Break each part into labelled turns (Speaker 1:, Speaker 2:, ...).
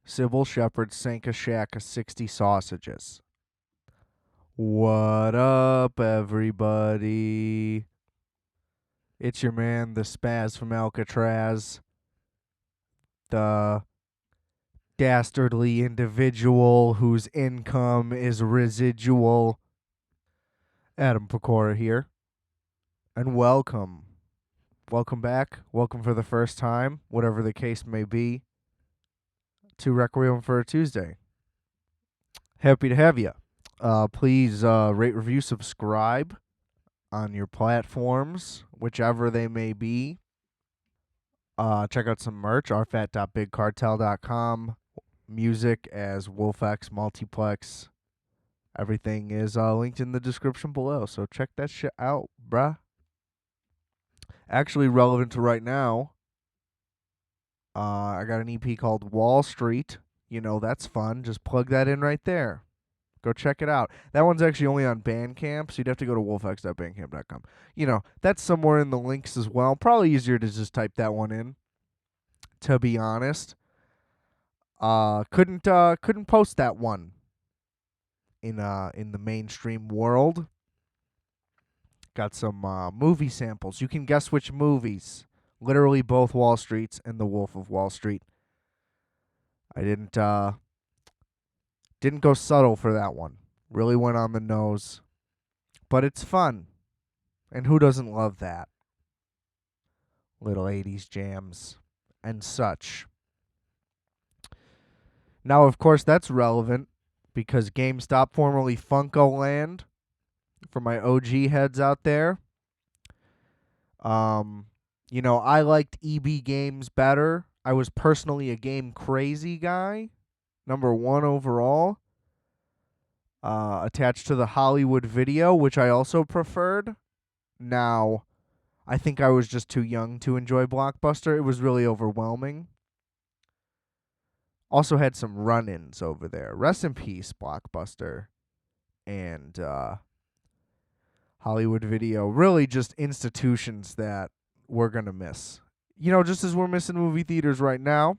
Speaker 1: Sybil Shepherd sank a shack of 60 sausages. What up, everybody? It's your man, the Spaz from Alcatraz, the dastardly individual whose income is residual. Adam Pecora here, and welcome. Welcome back. Welcome for the first time, whatever the case may be, to Requiem for a Tuesday. Happy to have you. Please rate, review, subscribe on your platforms, whichever they may be. Check out some merch, rfat.bigcartel.com. Music as WolfX Multiplex. Everything is linked in the description below, so check that shit out, bruh. Actually, relevant to right now, I got an EP called Wall Street. You know, that's fun. Just plug that in right there. Go check it out. That one's actually only on Bandcamp, so you'd have to go to wolfx.bandcamp.com. You know, that's somewhere in the links as well. Probably easier to just type that one in, to be honest. Couldn't post that one in the mainstream world. Got some movie samples. You can guess which movies. Literally both Wall Streets and The Wolf of Wall Street. I didn't go subtle for that one. Really went on the nose. But it's fun. And who doesn't love that? Little 80s jams and such. Now, of course, that's relevant because GameStop, formerly Funko-Land, for my OG heads out there, you know, I liked EB Games better. I was personally a game crazy guy, number one overall, attached to the Hollywood Video, which I also preferred. Now, I think I was just too young to enjoy Blockbuster. It was really overwhelming. Also had some run-ins over there. Rest in peace, Blockbuster and Hollywood Video. Really just institutions that we're going to miss. You know, just as we're missing movie theaters right now,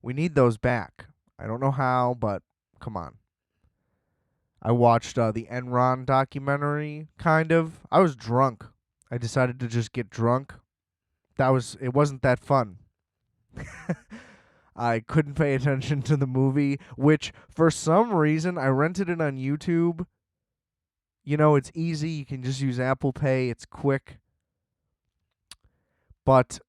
Speaker 1: we need those back. I don't know how, but come on. I watched the Enron documentary, kind of. I was drunk. I decided to just get drunk. It wasn't that fun. I couldn't pay attention to the movie, which for some reason I rented it on YouTube. You know, it's easy. You can just use Apple Pay. It's quick. But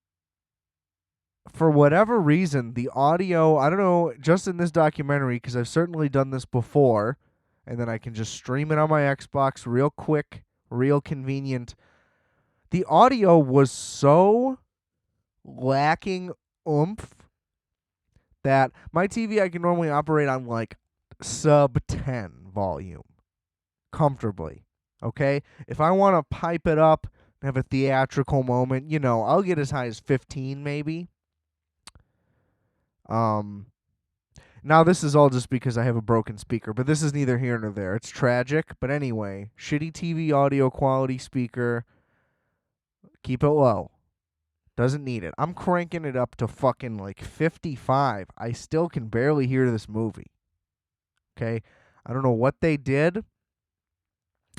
Speaker 1: for whatever reason, the audio, I don't know, just in this documentary, because I've certainly done this before, and then I can just stream it on my Xbox real quick, real convenient. The audio was so lacking oomph that my TV I can normally operate on like sub 10 volume comfortably. Okay? If I want to pipe it up and have a theatrical moment, you know, I'll get as high as 15 maybe. Now this is all just because I have a broken speaker, but this is neither here nor there. It's tragic, but anyway, shitty TV audio quality speaker. Keep it low. Doesn't need it. I'm cranking it up to fucking like 55. I still can barely hear this movie. Okay? I don't know what they did,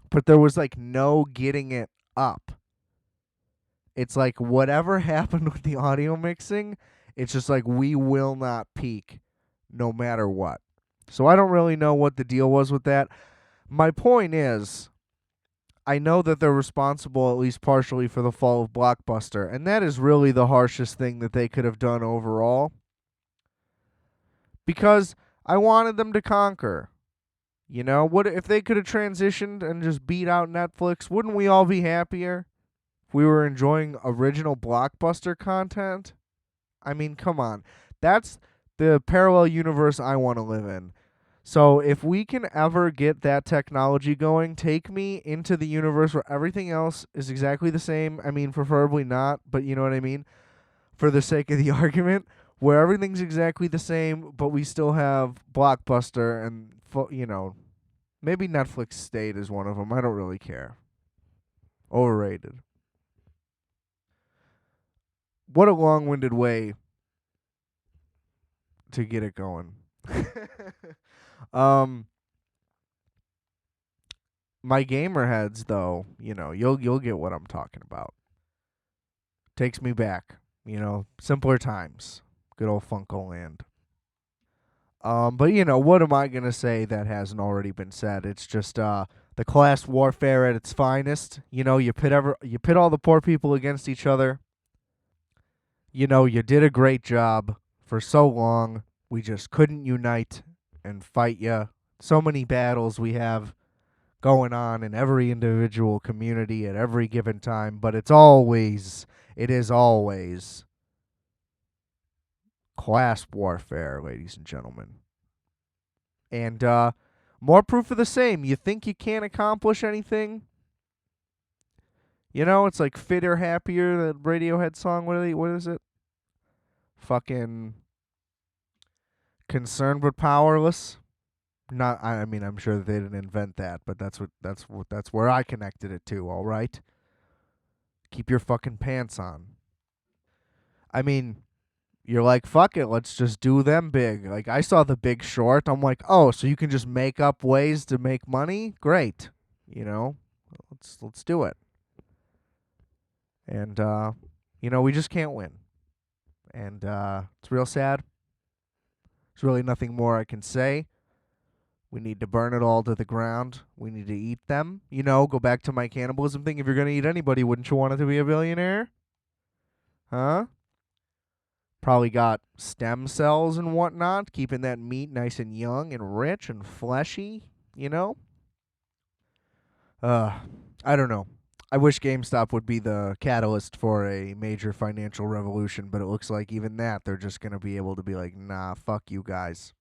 Speaker 1: but there was like no getting it up. It's like whatever happened with the audio mixing, it's just like we will not peak no matter what. So I don't really know what the deal was with that. My point is, I know that they're responsible, at least partially, for the fall of Blockbuster, and that is really the harshest thing that they could have done overall. Because I wanted them to conquer. You know, what if they could have transitioned and just beat out Netflix? Wouldn't we all be happier if we were enjoying original Blockbuster content? I mean, come on. That's the parallel universe I want to live in. So if we can ever get that technology going, take me into the universe where everything else is exactly the same. I mean, preferably not, but you know what I mean? For the sake of the argument, where everything's exactly the same, but we still have Blockbuster and, you know, maybe Netflix State is one of them. I don't really care. Overrated. What a long-winded way to get it going. um, my gamer heads though, you'll get what I'm talking about. Takes me back, simpler times. Good old Funko Land. But what am I gonna say that hasn't already been said? It's just the class warfare at its finest. You pit all the poor people against each other. You did a great job for so long. We just couldn't unite and fight you. So many battles we have going on in every individual community at every given time, but it is always class warfare, ladies and gentlemen. And more proof of the same. You think you can't accomplish anything? It's like Fitter Happier, the Radiohead song. What is it? Fucking concerned but powerless. Not I mean I'm sure that they didn't invent that, but that's where I connected it to, all right? Keep your fucking pants on. I mean, you're like, fuck it, let's just do them big. Like, I saw The Big Short. I'm like, oh, so you can just make up ways to make money? Great. Let's do it. And we just can't win. And it's real sad. There's really nothing more I can say. We need to burn it all to the ground. We need to eat them. Go back to my cannibalism thing. If you're going to eat anybody, wouldn't you want it to be a billionaire? Huh? Probably got stem cells and whatnot, keeping that meat nice and young and rich and fleshy, I don't know. I wish GameStop would be the catalyst for a major financial revolution, but it looks like even that, they're just going to be able to be like, nah, fuck you guys.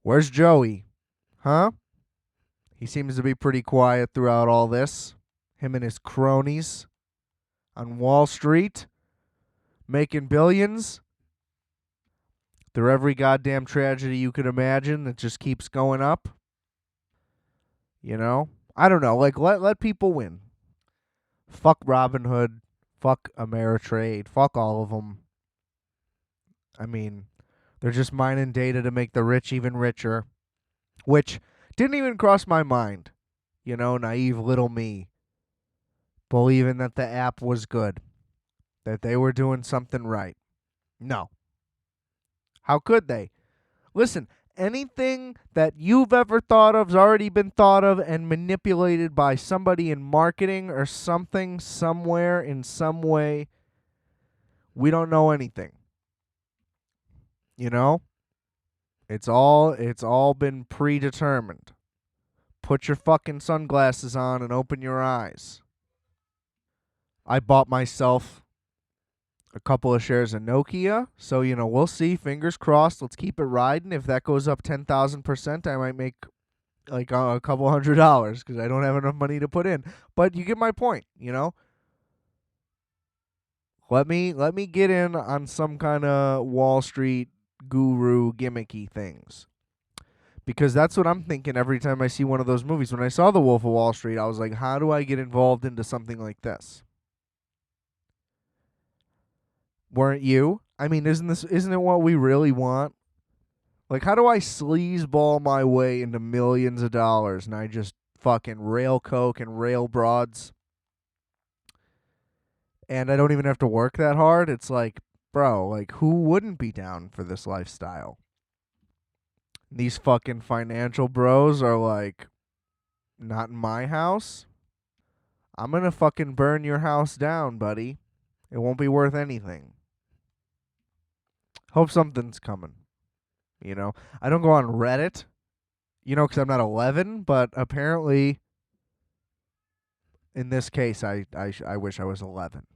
Speaker 1: Where's Joey? Huh? He seems to be pretty quiet throughout all this. Him and his cronies on Wall Street, making billions through every goddamn tragedy you could imagine that just keeps going up. I don't know. Like, let people win. Fuck Robinhood. Fuck Ameritrade. Fuck all of them. I mean, they're just mining data to make the rich even richer, which didn't even cross my mind. Naive little me, believing that the app was good, that they were doing something right. No. How could they? Listen, anything that you've ever thought of has already been thought of and manipulated by somebody in marketing or something, somewhere, in some way. We don't know anything. It's all been predetermined. Put your fucking sunglasses on and open your eyes. I bought myself a couple of shares of Nokia, so we'll see. Fingers crossed. Let's keep it riding. If that goes up 10,000%, I might make like a couple $100 because I don't have enough money to put in. But you get my point. Let me get in on some kind of Wall Street guru gimmicky things. Because that's what I'm thinking every time I see one of those movies. When I saw The Wolf of Wall Street, I was like, how do I get involved into something like this? Weren't you? I mean, isn't it what we really want? Like, how do I sleazeball my way into millions of dollars and I just fucking rail coke and rail broads? And I don't even have to work that hard? It's like, bro, like, who wouldn't be down for this lifestyle? These fucking financial bros are like, not in my house. I'm gonna fucking burn your house down, buddy. It won't be worth anything. Hope something's coming. I don't go on Reddit, because I'm not 11, but apparently, in this case, I wish I was 11.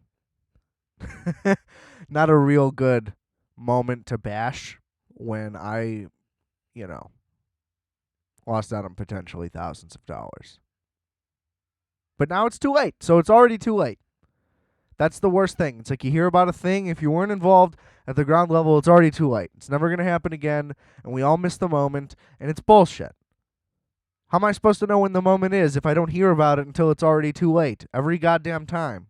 Speaker 1: Not a real good moment to bash when I, lost out on potentially thousands of dollars. But now it's too late, so it's already too late. That's the worst thing. It's like you hear about a thing, if you weren't involved at the ground level, it's already too late. It's never going to happen again, and we all miss the moment, and it's bullshit. How am I supposed to know when the moment is if I don't hear about it until it's already too late? Every goddamn time.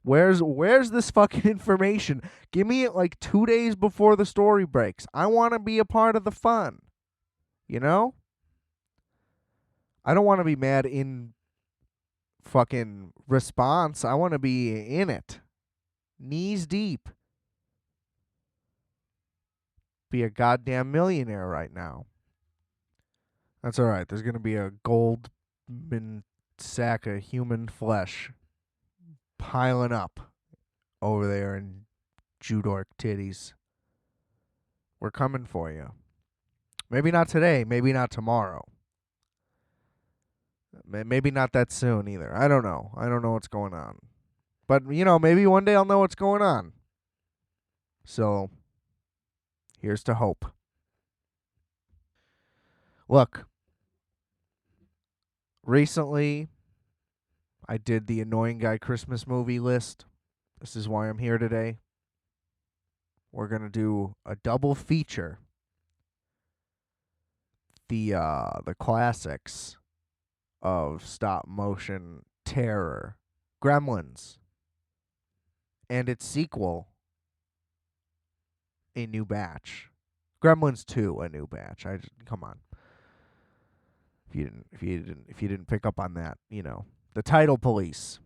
Speaker 1: Where's this fucking information? Give me it like 2 days before the story breaks. I want to be a part of the fun. You know? I don't want to be mad in fucking response. I want to be in it. Knees deep. Be a goddamn millionaire right now. That's all right. There's going to be a gold sack of human flesh piling up over there in Judork titties. We're coming for you. Maybe not today. Maybe not tomorrow. Maybe not that soon either. I don't know. I don't know what's going on. But, maybe one day I'll know what's going on. So, here's to hope. Look, recently I did the Annoying Guy Christmas movie list. This is why I'm here today. We're going to do a double feature. The classics of stop motion terror, Gremlins, and its sequel, A New Batch. Gremlins 2, A New Batch. Come on. If you didn't pick up on that, the Title Police.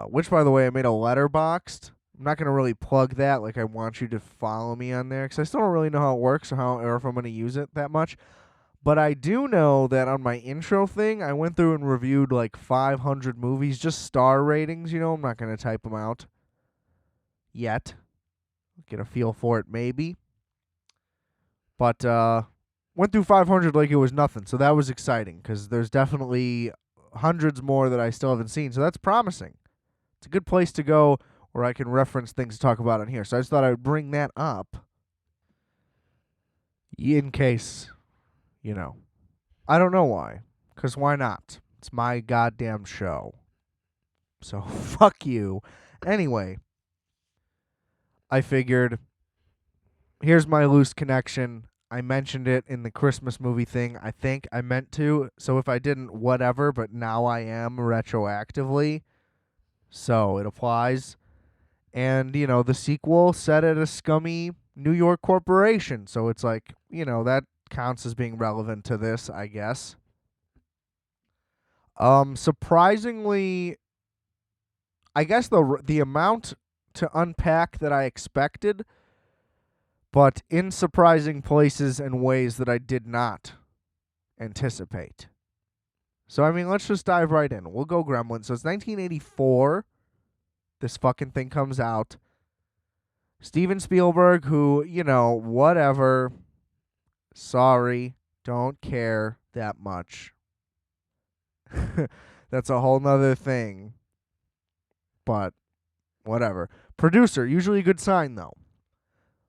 Speaker 1: Which, by the way, I made a Letterboxd. I'm not gonna really plug that. Like, I want you to follow me on there because I still don't really know how it works or if I'm gonna use it that much. But I do know that on my intro thing, I went through and reviewed like 500 movies, just star ratings. I'm not gonna type them out yet. Get a feel for it, maybe. But went through 500 like it was nothing, so that was exciting because there's definitely hundreds more that I still haven't seen, so that's promising. It's a good place to go where I can reference things to talk about on here. So I just thought I would bring that up in case, I don't know why, because why not? It's my goddamn show. So fuck you. Anyway, I figured, here's my loose connection. I mentioned it in the Christmas movie thing. I think I meant to. So if I didn't, whatever. But now I am retroactively. So it applies. And, the sequel set at a scummy New York corporation. So it's like, that counts as being relevant to this, I guess. Surprisingly, I guess the amount to unpack that I expected, but in surprising places and ways that I did not anticipate. So, let's just dive right in. We'll go Gremlins. So, it's 1984. This fucking thing comes out. Steven Spielberg, who, whatever. Sorry. Don't care that much. That's a whole nother thing. But, whatever. Producer, usually a good sign, though.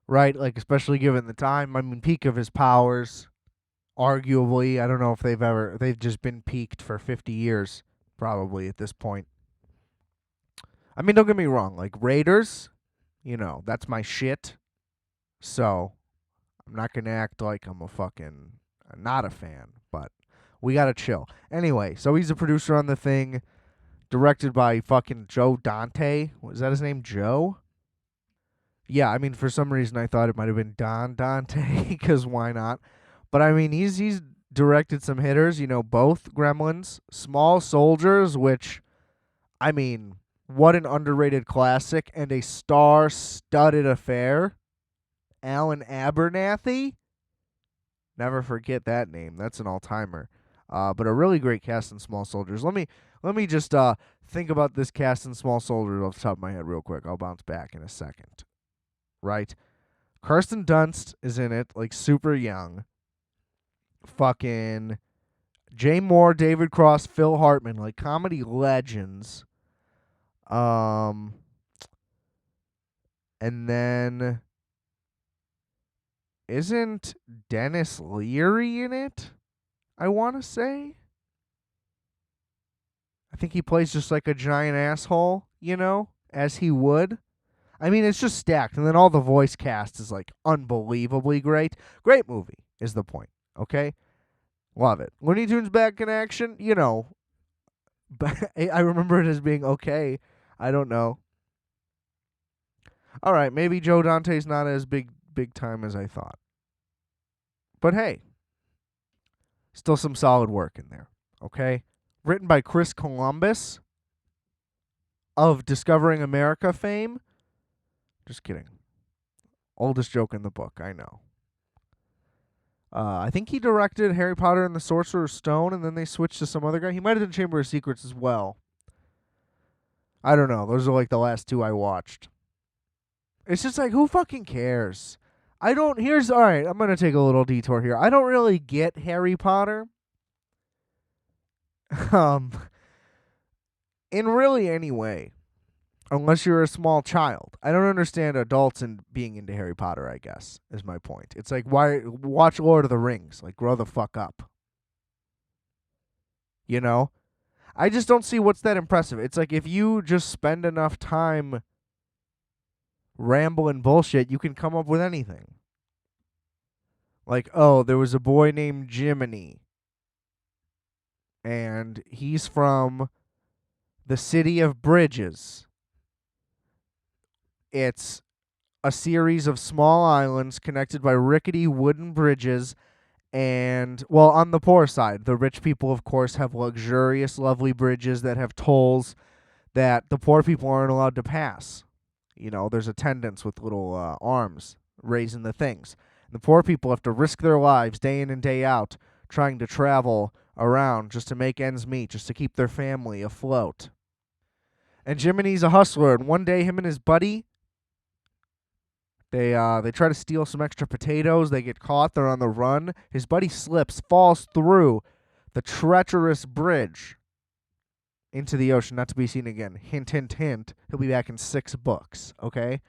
Speaker 1: Right? Like, especially given the time. Peak of his powers. Arguably, I don't know if they've just been peaked for 50 years, probably at this point. Don't get me wrong, like Raiders, that's my shit. So, I'm not going to act like I'm not a fan, but we got to chill. Anyway, so he's a producer on the thing, directed by fucking Joe Dante. Was that his name, Joe? Yeah, for some reason I thought it might have been Don Dante, because why not? But he's directed some hitters, both Gremlins, Small Soldiers, which, what an underrated classic and a star-studded affair. Alan Abernathy. Never forget that name. That's an all-timer. But a really great cast in Small Soldiers. Let me just think about this cast in Small Soldiers off the top of my head real quick. I'll bounce back in a second. Right? Kirsten Dunst is in it, like super young. Fucking Jay Moore, David Cross, Phil Hartman, like comedy legends. And then isn't Dennis Leary in it? I want to say. I think he plays just like a giant asshole, as he would. It's just stacked. And then all the voice cast is like unbelievably great. Great movie is the point, okay? Love it. Looney Tunes back in action, But I remember it as being okay. I don't know. All right, maybe Joe Dante's not as big time as I thought. But hey, still some solid work in there. Okay? Written by Chris Columbus of Discovering America fame. Just kidding. Oldest joke in the book, I know. I think he directed Harry Potter and the Sorcerer's Stone, and then they switched to some other guy. He might have done Chamber of Secrets as well. I don't know. Those are like the last two I watched. It's just like, who fucking cares? I don't. All right, I'm going to take a little detour here. I don't really get Harry Potter. Um, in really any way. Unless you're a small child. I don't understand adults and being into Harry Potter, I guess, is my point. It's like, why watch Lord of the Rings? Like, grow the fuck up. You know? I just don't see what's that impressive. It's like, if you just spend enough time rambling bullshit, you can come up with anything. Like, oh, there was a boy named Jiminy, and he's from the city of Bridges. It's a series of small islands connected by rickety wooden bridges. And, well, on the poor side, the rich people, of course, have luxurious, lovely bridges that have tolls that the poor people aren't allowed to pass. You know, there's attendants with little arms raising the things. And the poor people have to risk their lives day in and day out trying to travel around just to make ends meet, just to keep their family afloat. And Jiminy's a hustler, and one day him and his buddy, they try to steal some extra potatoes. They get caught. They're on the run. His buddy slips, falls through the treacherous bridge into the ocean, not to be seen again. Hint, hint, hint. He'll be back in 6 books, okay?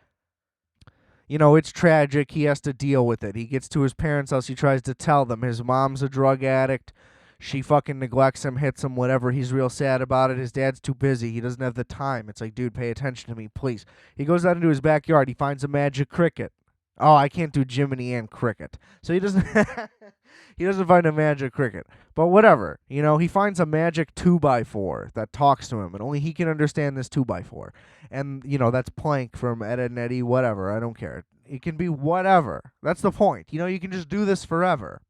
Speaker 1: You know, it's tragic. He has to deal with it. He gets to his parents' house. He tries to tell them. His mom's a drug addict. She fucking neglects him, hits him, whatever. He's real sad about it. His dad's too busy. He doesn't have the time. It's like, dude, pay attention to me, please. He goes out into his backyard. He finds a magic cricket. Oh, I can't do Jiminy and cricket. So he doesn't he doesn't find a magic cricket. But whatever. You know, he finds a magic 2x4 that talks to him, and only he can understand this 2x4. And, you know, that's Plank from Ed, Edd and Eddy, whatever. I don't care. It can be whatever. That's the point. You know, you can just do this forever.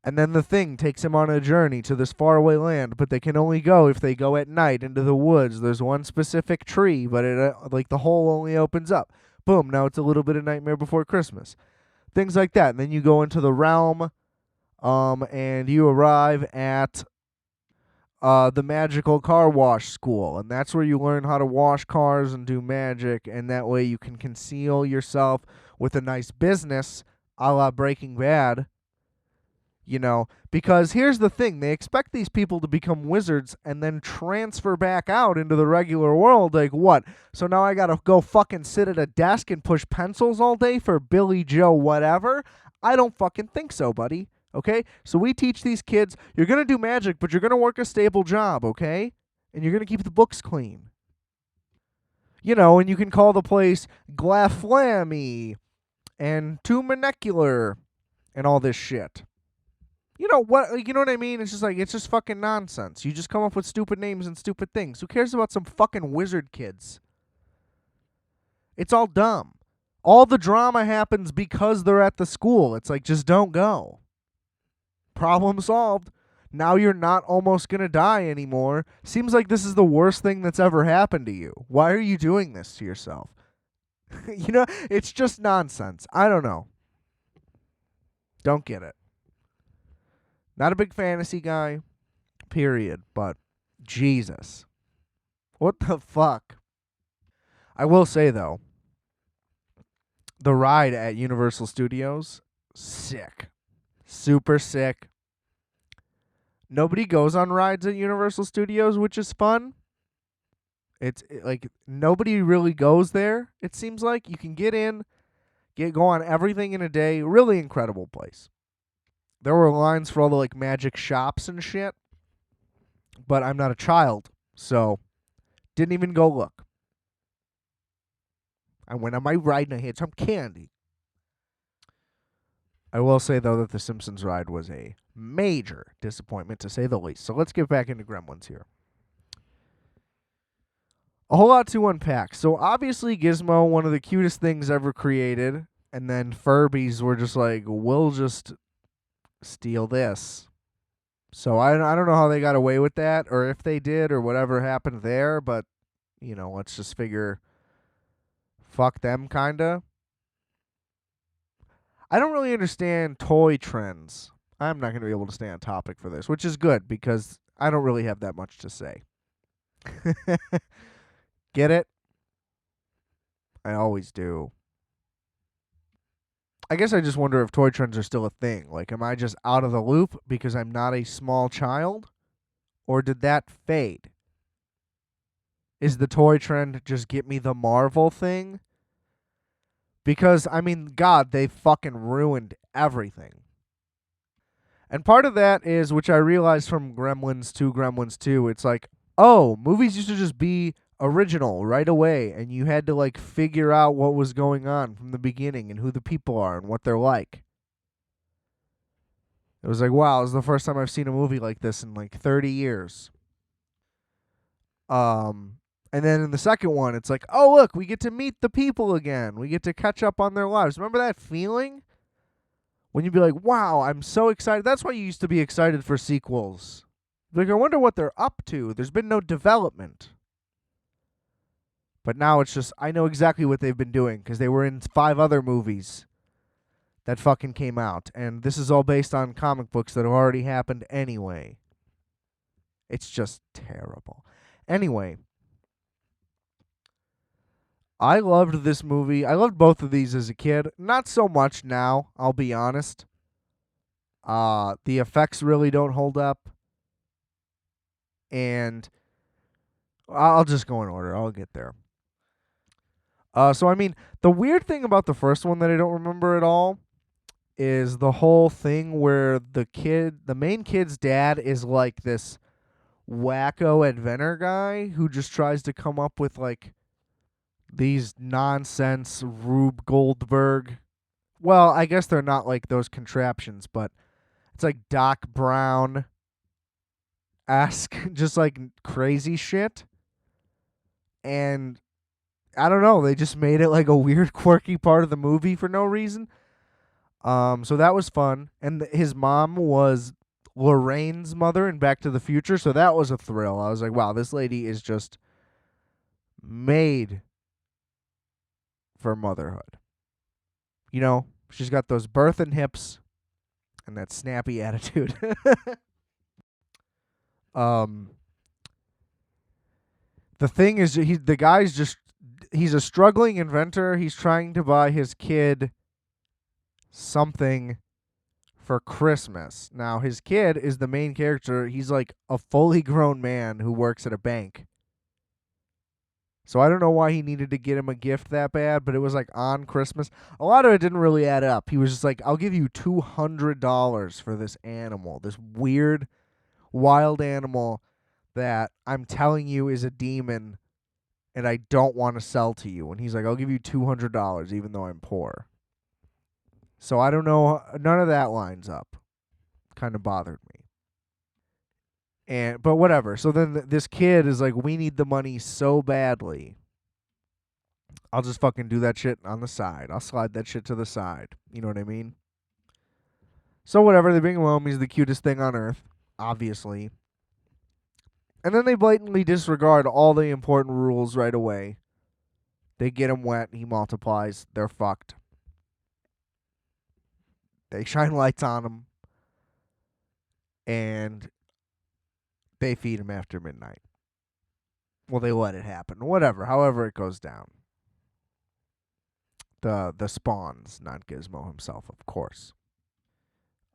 Speaker 1: And then the thing takes him on a journey to this faraway land, but they can only go if they go at night into the woods. There's one specific tree, but it like the hole only opens up. Boom, now it's a little bit of Nightmare Before Christmas. Things like that. And then you go into the realm, and you arrive at the magical car wash school. And that's where you learn how to wash cars and do magic, and that way you can conceal yourself with a nice business, a la Breaking Bad. You know, because here's the thing. They expect these people to become wizards and then transfer back out into the regular world. Like, what? So now I gotta go fucking sit at a desk and push pencils all day for Billy Joe whatever? I don't fucking think so, buddy. Okay? So we teach these kids, you're gonna do magic, but you're gonna work a stable job, okay? And you're gonna keep the books clean. You know, and you can call the place Glaflammy and Tumolecular and all this shit. You know what? You know what I mean? It's just like, it's just fucking nonsense. You just come up with stupid names and stupid things. Who cares about some fucking wizard kids? It's all dumb. All the drama happens because they're at the school. It's like, just don't go. Problem solved. Now you're not almost gonna die anymore. Seems like this is the worst thing that's ever happened to you. Why are you doing this to yourself? You know, it's just nonsense. I don't know. Don't get it. Not a big fantasy guy, period, but Jesus. What the fuck? I will say, though, the ride at Universal Studios, sick. Super sick. Nobody goes on rides at Universal Studios, which is fun. It's like nobody really goes there, it seems like. You can get in, go on everything in a day. Really incredible place. There were lines for all the like magic shops and shit, but I'm not a child, so didn't even go look. I went on my ride and I had some candy. I will say, though, that the Simpsons ride was a major disappointment, to say the least. So let's get back into Gremlins here. A whole lot to unpack. So obviously Gizmo, one of the cutest things ever created, and then Furbies were just like, we'll just steal this. So I don't know how they got away with that, or if they did, or whatever happened there, but, let's just figure, fuck them, kinda. I don't really understand toy trends. I'm not going to be able to stay on topic for this, which is good, because I don't really have that much to say. Get it? I always do. I guess I just wonder if toy trends are still a thing. Like, am I just out of the loop because I'm not a small child? Or did that fade? Is the toy trend just get me the Marvel thing? Because, I mean, God, they fucking ruined everything. And part of that is, which I realized from Gremlins 2, it's like, oh, movies used to just be original right away, and you had to, like, figure out what was going on from the beginning and who the people are and what they're like. It was like, wow, this is the first time I've seen a movie like this in like 30 years. And then in the second one, it's like, oh, look, we get to meet the people again. We get to catch up on their lives. Remember that feeling? When you'd be like, wow, I'm so excited. That's why you used to be excited for sequels. Like, I wonder what they're up to. There's been no development. But now it's just, I know exactly what they've been doing because they were in 5 other movies that fucking came out. And this is all based on comic books that have already happened anyway. It's just terrible. Anyway, I loved this movie. I loved both of these as a kid. Not so much now, I'll be honest. The effects really don't hold up. And I'll just go in order. I'll get there. So, I mean, the weird thing about the first one that I don't remember at all is the whole thing where the main kid's dad is like this wacko inventor guy who just tries to come up with like these nonsense Rube Goldberg. Well, I guess they're not like those contraptions, but it's like Doc Brown esque, just like crazy shit. And I don't know, they just made it like a weird, quirky part of the movie for no reason. So that was fun. And his mom was Lorraine's mother in Back to the Future, so that was a thrill. I was like, wow, this lady is just made for motherhood. She's got those birthing hips and that snappy attitude. The thing is, the guy's just, he's a struggling inventor. He's trying to buy his kid something for Christmas. Now, his kid is the main character. He's like a fully grown man who works at a bank. So I don't know why he needed to get him a gift that bad, but it was like on Christmas. A lot of it didn't really add up. He was just like, I'll give you $200 for this animal, this weird, wild animal that I'm telling you is a demon and I don't want to sell to you. And he's like, I'll give you $200 even though I'm poor. So I don't know. None of that lines up. Kind of bothered me. But whatever. So then this kid is like, we need the money so badly. I'll just fucking do that shit on the side. I'll slide that shit to the side. You know what I mean? So whatever. They bring him home. He's the cutest thing on earth, obviously. And then they blatantly disregard all the important rules right away. They get him wet. He multiplies. They're fucked. They shine lights on him. And they feed him after midnight. Well, they let it happen. Whatever. However it goes down. The spawns, not Gizmo himself, of course.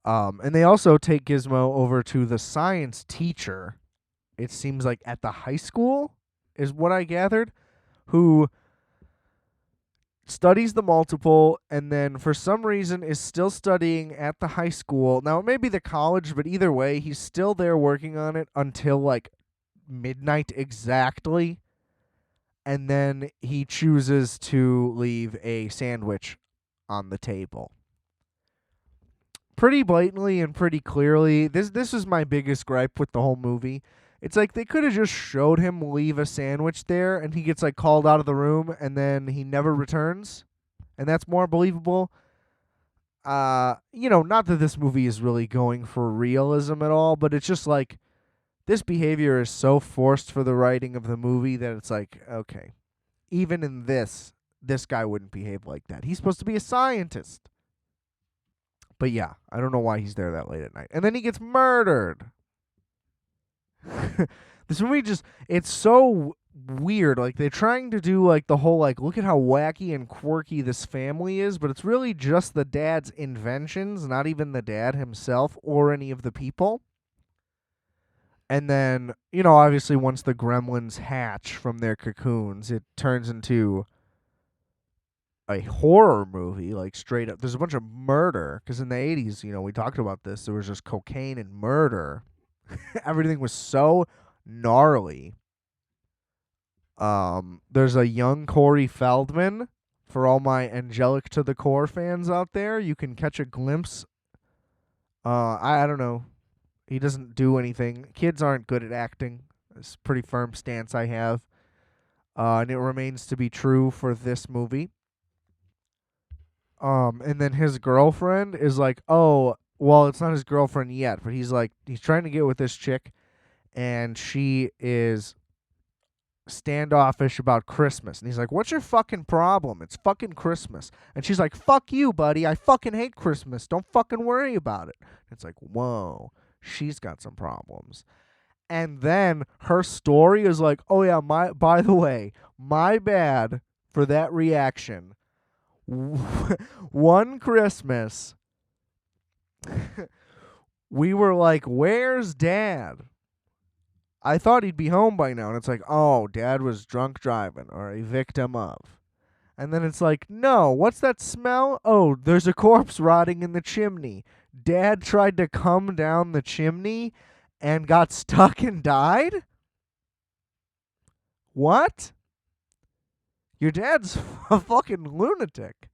Speaker 1: And they also take Gizmo over to the science teacher, it seems like at the high school, is what I gathered, who studies the multiple and then for some reason is still studying at the high school. Now, it may be the college, but either way, he's still there working on it until like midnight exactly. And then he chooses to leave a sandwich on the table. Pretty blatantly and pretty clearly. This is my biggest gripe with the whole movie. It's like they could have just showed him leave a sandwich there and he gets like called out of the room and then he never returns. And that's more believable. Not that this movie is really going for realism at all, but it's just like this behavior is so forced for the writing of the movie that it's like, okay, even in this guy wouldn't behave like that. He's supposed to be a scientist. But yeah, I don't know why he's there that late at night. And then he gets murdered. This movie it's so weird. Like, they're trying to do, like, the whole, like, look at how wacky and quirky this family is, but it's really just the dad's inventions, not even the dad himself or any of the people. And then, obviously once the gremlins hatch from their cocoons, it turns into a horror movie, like, straight up. There's a bunch of murder, because in the 80s, we talked about this, there was just cocaine and murder. Everything was so gnarly. There's a young Corey Feldman. For all my Angelic to the Core fans out there, you can catch a glimpse. I don't know. He doesn't do anything. Kids aren't good at acting. It's a pretty firm stance I have. And it remains to be true for this movie. And then his girlfriend is like, oh, well, it's not his girlfriend yet, but he's trying to get with this chick, and she is standoffish about Christmas. And he's like, what's your fucking problem? It's fucking Christmas. And she's like, fuck you, buddy. I fucking hate Christmas. Don't fucking worry about it. It's like, whoa, she's got some problems. And then her story is like, oh yeah, by the way, my bad for that reaction. One Christmas, we were like, where's Dad? I thought he'd be home by now. And it's like, oh, Dad was drunk driving or a victim of. And then it's like, no, what's that smell? Oh, there's a corpse rotting in the chimney. Dad tried to come down the chimney and got stuck and died? What? Your dad's a fucking lunatic.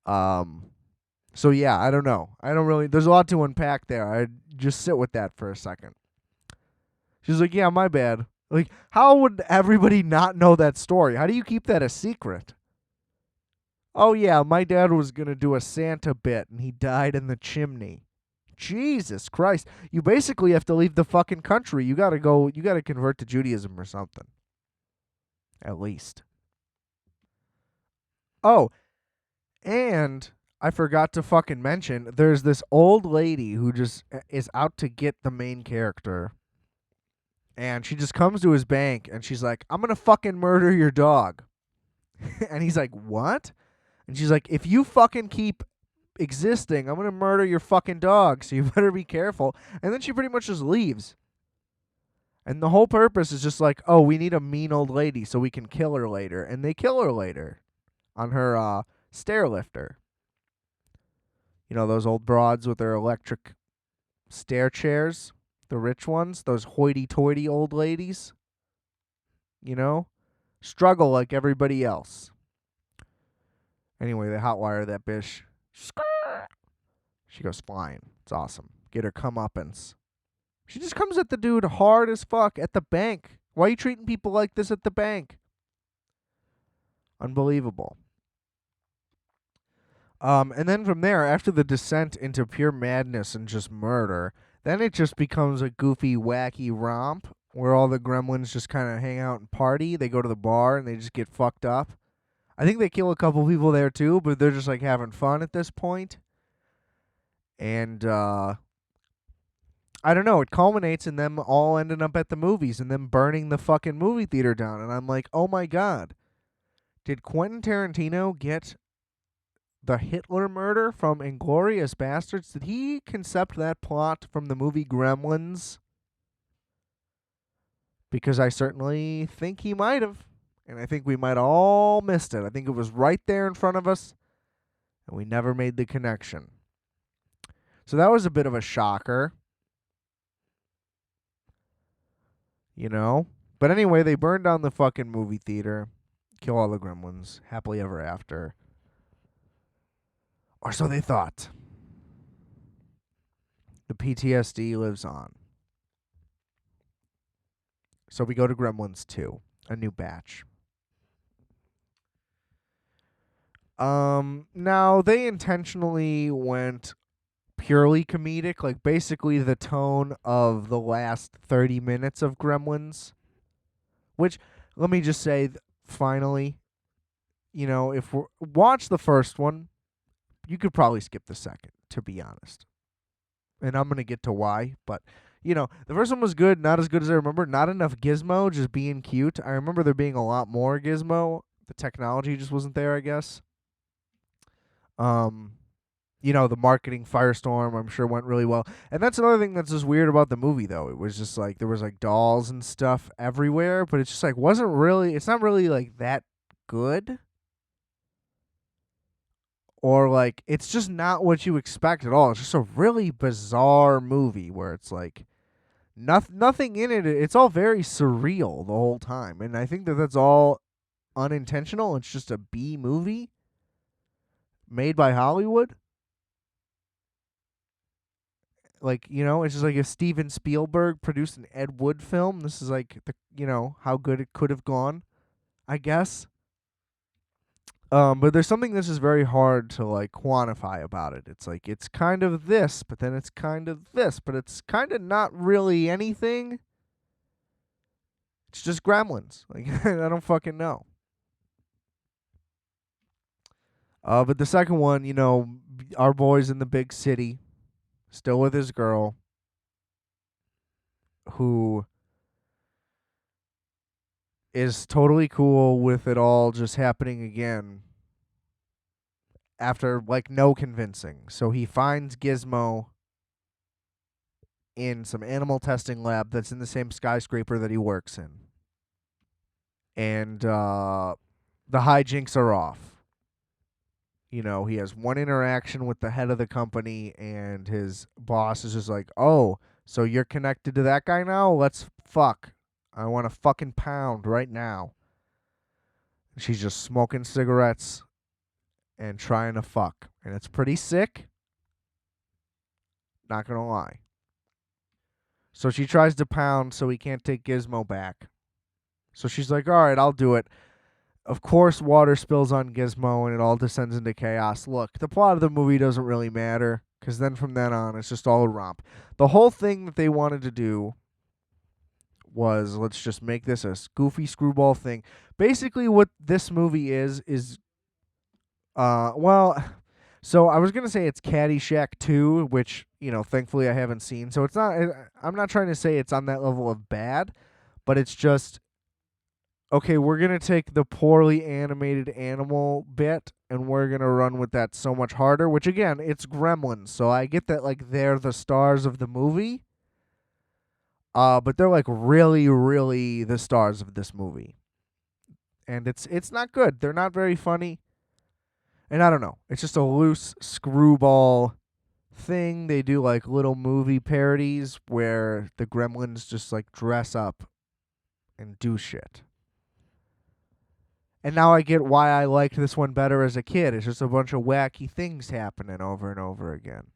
Speaker 1: So yeah, I don't know. There's a lot to unpack there. I just sit with that for a second. She's like, yeah, my bad. Like, how would everybody not know that story? How do you keep that a secret? Oh yeah, my dad was going to do a Santa bit and he died in the chimney. Jesus Christ. You basically have to leave the fucking country. You got to convert to Judaism or something. At least. Oh, and I forgot to fucking mention, there's this old lady who just is out to get the main character. And she just comes to his bank and she's like, I'm going to fucking murder your dog. And he's like, what? And she's like, if you fucking keep existing, I'm going to murder your fucking dog, so you better be careful. And then she pretty much just leaves. And the whole purpose is just like, oh, we need a mean old lady so we can kill her later. And they kill her later on her stair lifter. You know, those old broads with their electric stair chairs, the rich ones, those hoity-toity old ladies, struggle like everybody else. Anyway, they hotwire that bitch. She goes flying. It's awesome. Get her comeuppance. She just comes at the dude hard as fuck at the bank. Why are you treating people like this at the bank? Unbelievable. And then from there, after the descent into pure madness and just murder, then it just becomes a goofy, wacky romp where all the gremlins just kind of hang out and party. They go to the bar and they just get fucked up. I think they kill a couple people there too, but they're just like having fun at this point. And I don't know, it culminates in them all ending up at the movies and them burning the fucking movie theater down. And I'm like, oh my God, did Quentin Tarantino get the Hitler murder from Inglourious Basterds? Did he concept that plot from the movie Gremlins? Because I certainly think he might have. And I think we might all missed it. I think it was right there in front of us, and we never made the connection. So that was a bit of a shocker. But anyway, they burned down the fucking movie theater, kill all the gremlins, happily ever after. Or so they thought. The PTSD lives on. So we go to Gremlins 2, a new batch. Now they intentionally went purely comedic, like basically the tone of the last 30 minutes of Gremlins, which let me just say finally, if we watch the first one, you could probably skip the second, to be honest. And I'm going to get to why, but the first one was good, not as good as I remember. Not enough Gizmo, just being cute. I remember there being a lot more Gizmo. The technology just wasn't there, I guess. Um, the marketing firestorm, I'm sure went really well. And that's another thing that's just weird about the movie, though. It was just like there was like dolls and stuff everywhere, but it's just like it's not really like that good. Or like it's just not what you expect at all. It's just a really bizarre movie where it's like nothing in it. It's all very surreal the whole time, and I think that's all unintentional. It's just a B movie made by Hollywood. Like, it's just like if Steven Spielberg produced an Ed Wood film, this is like how good it could have gone, I guess. But there's something that's just very hard to like quantify about it. It's like it's kind of this, but then it's kind of this, but it's kind of not really anything. It's just Gremlins. Like I don't fucking know. But the second one, our boy's in the big city, still with his girl, who is totally cool with it all just happening again after like no convincing. So he finds Gizmo in some animal testing lab that's in the same skyscraper that he works in. And the hijinks are off. He has one interaction with the head of the company, and his boss is just like, oh, so you're connected to that guy now? Let's fuck. I want a fucking pound right now. She's just smoking cigarettes and trying to fuck. And it's pretty sick. Not going to lie. So she tries to pound so he can't take Gizmo back. So she's like, all right, I'll do it. Of course, water spills on Gizmo and it all descends into chaos. Look, the plot of the movie doesn't really matter because then from then on, it's just all a romp. The whole thing that they wanted to do was let's just make this a goofy screwball thing. Basically, what this movie is so I was going to say it's Caddyshack 2, which, thankfully I haven't seen. So it's not, I'm not trying to say it's on that level of bad, but it's just, okay, we're going to take the poorly animated animal bit and we're going to run with that so much harder, which again, it's Gremlins. So I get that like they're the stars of the movie. But they're like really, really the stars of this movie. And it's not good. They're not very funny. And I don't know. It's just a loose screwball thing. They do like little movie parodies where the Gremlins just like dress up and do shit. And now I get why I liked this one better as a kid. It's just a bunch of wacky things happening over and over again.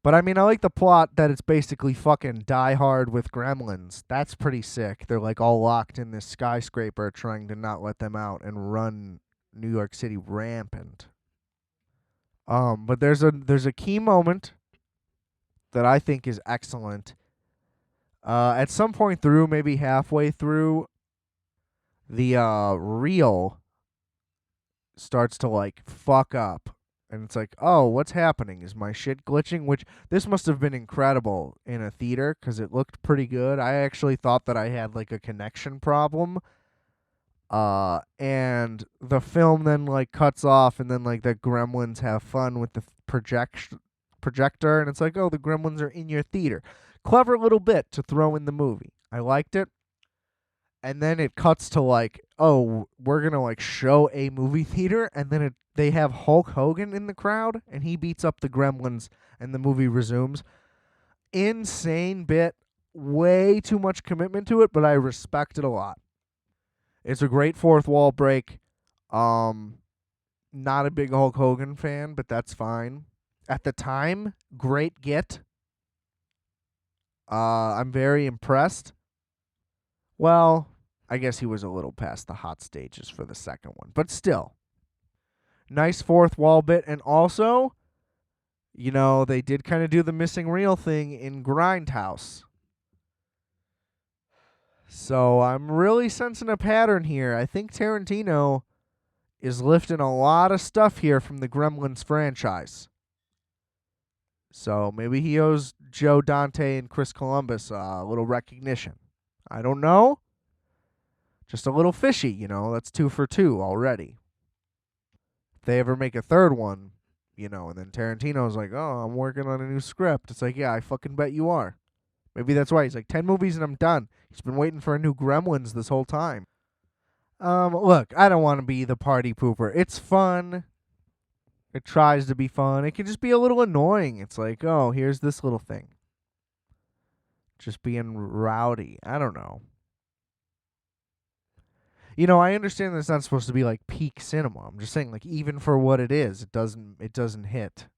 Speaker 1: But I mean, I like the plot that it's basically fucking Die Hard with Gremlins. That's pretty sick. They're like all locked in this skyscraper trying to not let them out and run New York City rampant. But there's a key moment that I think is excellent. At some point through, maybe halfway through, the reel starts to like fuck up. And it's like, oh, what's happening? Is my shit glitching? Which this must have been incredible in a theater because it looked pretty good. I actually thought that I had like a connection problem. And the film then like cuts off, and then like the Gremlins have fun with the projector, and it's like, oh, the Gremlins are in your theater. Clever little bit to throw in the movie. I liked it. And then it cuts to like, oh, we're gonna like show a movie theater, and then they have Hulk Hogan in the crowd, and he beats up the Gremlins, and the movie resumes. Insane bit, way too much commitment to it, but I respect it a lot. It's a great fourth wall break. Not a big Hulk Hogan fan, but that's fine. At the time, great get. I'm very impressed. Well, I guess he was a little past the hot stages for the second one, but still. Nice fourth wall bit, and also, they did kind of do the missing reel thing in Grindhouse. So I'm really sensing a pattern here. I think Tarantino is lifting a lot of stuff here from the Gremlins franchise. So maybe he owes Joe Dante and Chris Columbus a little recognition. I don't know. Just a little fishy, That's 2 for 2 already. If they ever make a third one, and then Tarantino's like, oh, I'm working on a new script. It's like, yeah, I fucking bet you are. Maybe that's why he's like, 10 movies and I'm done. He's been waiting for a new Gremlins this whole time. Look, I don't want to be the party pooper. It's fun. It tries to be fun. It can just be a little annoying. It's like, oh, here's this little thing. Just being rowdy. I don't know. I understand that it's not supposed to be like peak cinema. I'm just saying, like, even for what it is, it doesn't hit.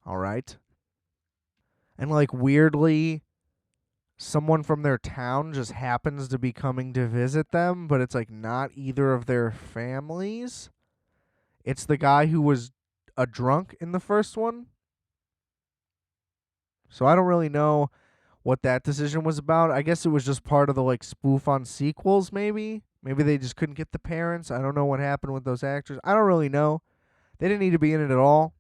Speaker 1: All right? And like weirdly, someone from their town just happens to be coming to visit them, but it's like not either of their families. It's the guy who was a drunk in the first one. So I don't really know what that decision was about. I guess it was just part of the like spoof on sequels, maybe. Maybe they just couldn't get the parents. I don't know what happened with those actors. I don't really know. They didn't need to be in it at all.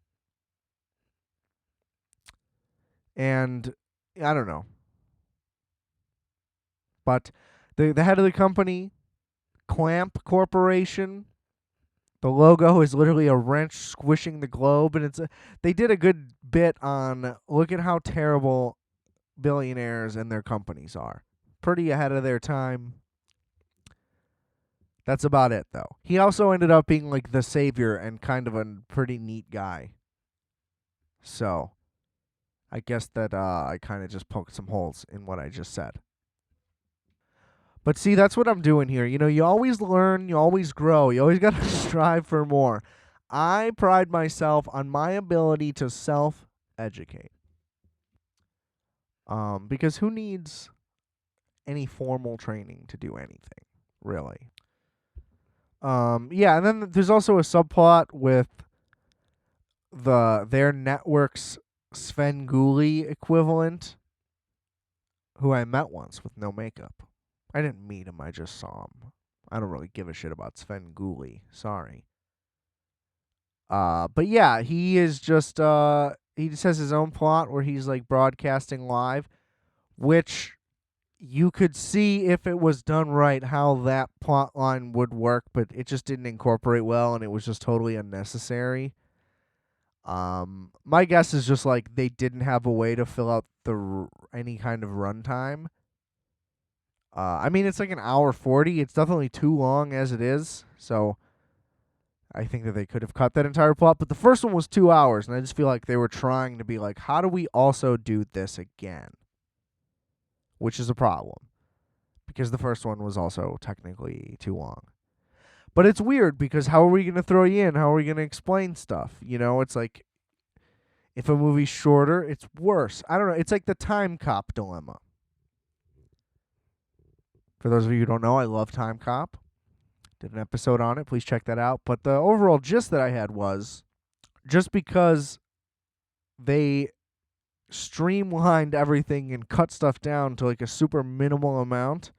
Speaker 1: And I don't know. But the head of the company, Clamp Corporation, the logo is literally a wrench squishing the globe, and they did a good bit on look at how terrible billionaires and their companies are. Pretty ahead of their time. That's about it, though. He also ended up being like the savior and kind of a pretty neat guy. So, I guess that I kind of just poked some holes in what I just said. But see, that's what I'm doing here. You always learn, you always grow, you always got to strive for more. I pride myself on my ability to self-educate. Because who needs any formal training to do anything, really? Yeah, and then there's also a subplot with their network's Svengoolie equivalent, who I met once with no makeup. I didn't meet him, I just saw him. I don't really give a shit about Svengoolie. Sorry. But yeah, he is just he just has his own plot where he's like broadcasting live, which you could see if it was done right how that plot line would work, but it just didn't incorporate well and it was just totally unnecessary. My guess is just like they didn't have a way to fill out any kind of runtime. I mean, it's like an hour 40. It's definitely too long as it is. So I think that they could have cut that entire plot. But the first one was 2 hours, and I just feel like they were trying to be like, how do we also do this again? Which is a problem. Because the first one was also technically too long. But it's weird because how are we going to throw you in? How are we going to explain stuff? It's like if a movie's shorter, it's worse. I don't know. It's like the time cop dilemma. For those of you who don't know, I love Time Cop. Did an episode on it. Please check that out. But the overall gist that I had was just because they streamlined everything and cut stuff down to like a super minimal amount,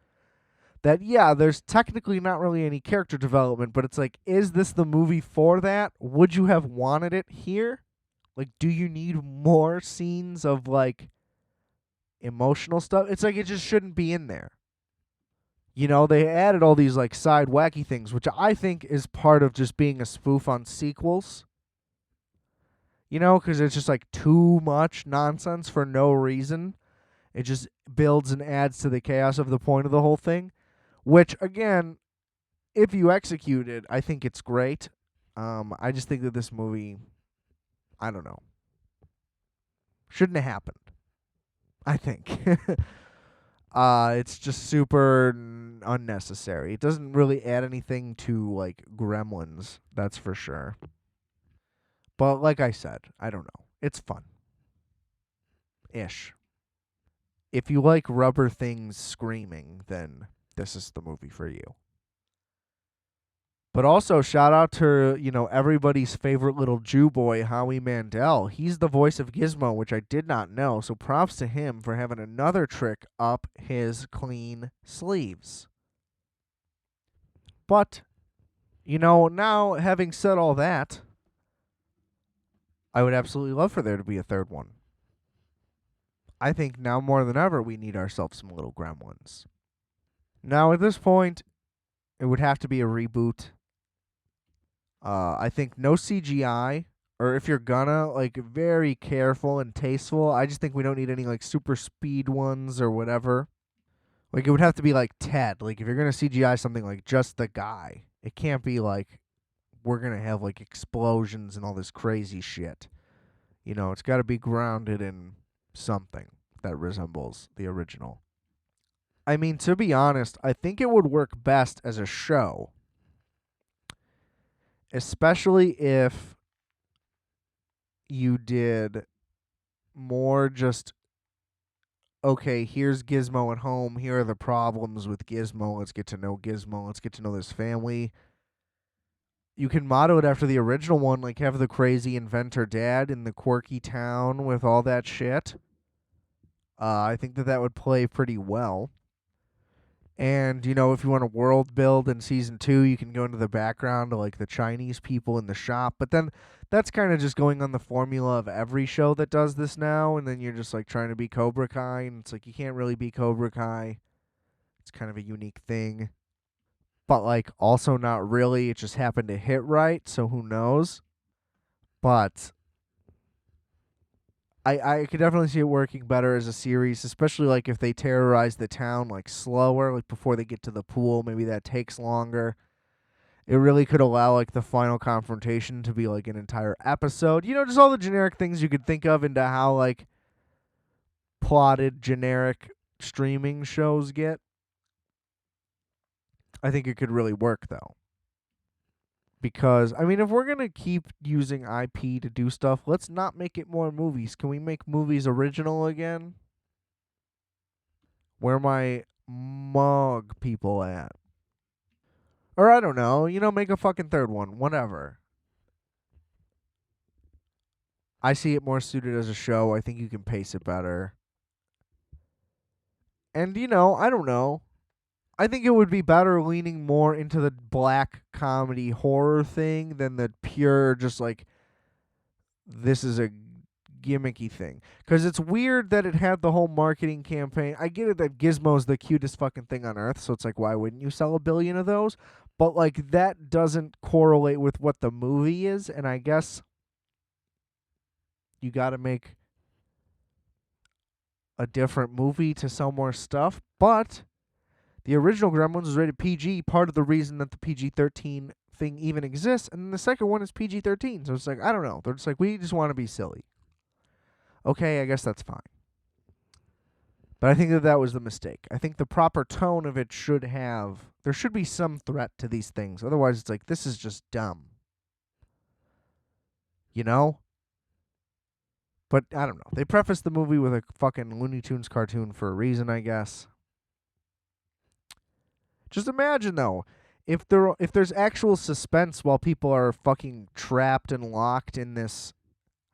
Speaker 1: that, yeah, there's technically not really any character development, but it's like, is this the movie for that? Would you have wanted it here? Like, do you need more scenes of like emotional stuff? It's like it just shouldn't be in there. They added all these like side wacky things, which I think is part of just being a spoof on sequels. Because it's just like too much nonsense for no reason. It just builds and adds to the chaos of the point of the whole thing. Which, again, if you execute it, I think it's great. I just think that this movie, I don't know, shouldn't have happened. I think. It's just super unnecessary. It doesn't really add anything to, like, Gremlins, that's for sure. But like I said, I don't know. It's fun. Ish. If you like rubber things screaming, then this is the movie for you. But also, shout out to, everybody's favorite little Jew boy, Howie Mandel. He's the voice of Gizmo, which I did not know, so props to him for having another trick up his clean sleeves. But, now having said all that, I would absolutely love for there to be a third one. I think now more than ever we need ourselves some little gremlins. Now, at this point, it would have to be a reboot. I think no CGI, or if you're gonna, very careful and tasteful. I just think we don't need any, super speed ones or whatever. It would have to be like Ted. If you're gonna CGI something, just the guy. It can't be we're gonna have, explosions and all this crazy shit. It's gotta be grounded in something that resembles the original. I mean, to be honest, I think it would work best as a show. Especially if you did more just, okay, here's Gizmo at home. Here are the problems with Gizmo. Let's get to know Gizmo. Let's get to know this family. You can motto it after the original one, have the crazy inventor dad in the quirky town with all that shit. I think that would play pretty well. And, if you want to world build in season 2, you can go into the background to, the Chinese people in the shop. But then that's kind of just going on the formula of every show that does this now. And then you're just, trying to be Cobra Kai. And it's you can't really be Cobra Kai. It's kind of a unique thing. But, also not really. It just happened to hit right. So who knows? But I could definitely see it working better as a series, especially if they terrorize the town slower, before they get to the pool. Maybe that takes longer. It really could allow the final confrontation to be an entire episode. Just all the generic things you could think of into how plotted generic streaming shows get. I think it could really work though. Because, I mean, if we're going to keep using IP to do stuff, let's not make it more movies. Can we make movies original again? Where are my mug people at? Or I don't know, make a fucking third one. Whatever. I see it more suited as a show. I think you can pace it better. And, I don't know. I think it would be better leaning more into the black comedy horror thing than the pure just this is a gimmicky thing. Because it's weird that it had the whole marketing campaign. I get it that Gizmo's the cutest fucking thing on earth, so it's why wouldn't you sell 1 billion of those? But that doesn't correlate with what the movie is, and I guess you gotta make a different movie to sell more stuff. But the original Gremlins was rated PG, part of the reason that the PG-13 thing even exists, and then the second one is PG-13. So it's I don't know. They're just we just want to be silly. Okay, I guess that's fine. But I think that was the mistake. I think the proper tone of it there should be some threat to these things. Otherwise, it's this is just dumb. But I don't know. They prefaced the movie with a fucking Looney Tunes cartoon for a reason, I guess. Just imagine though, if there's actual suspense while people are fucking trapped and locked in this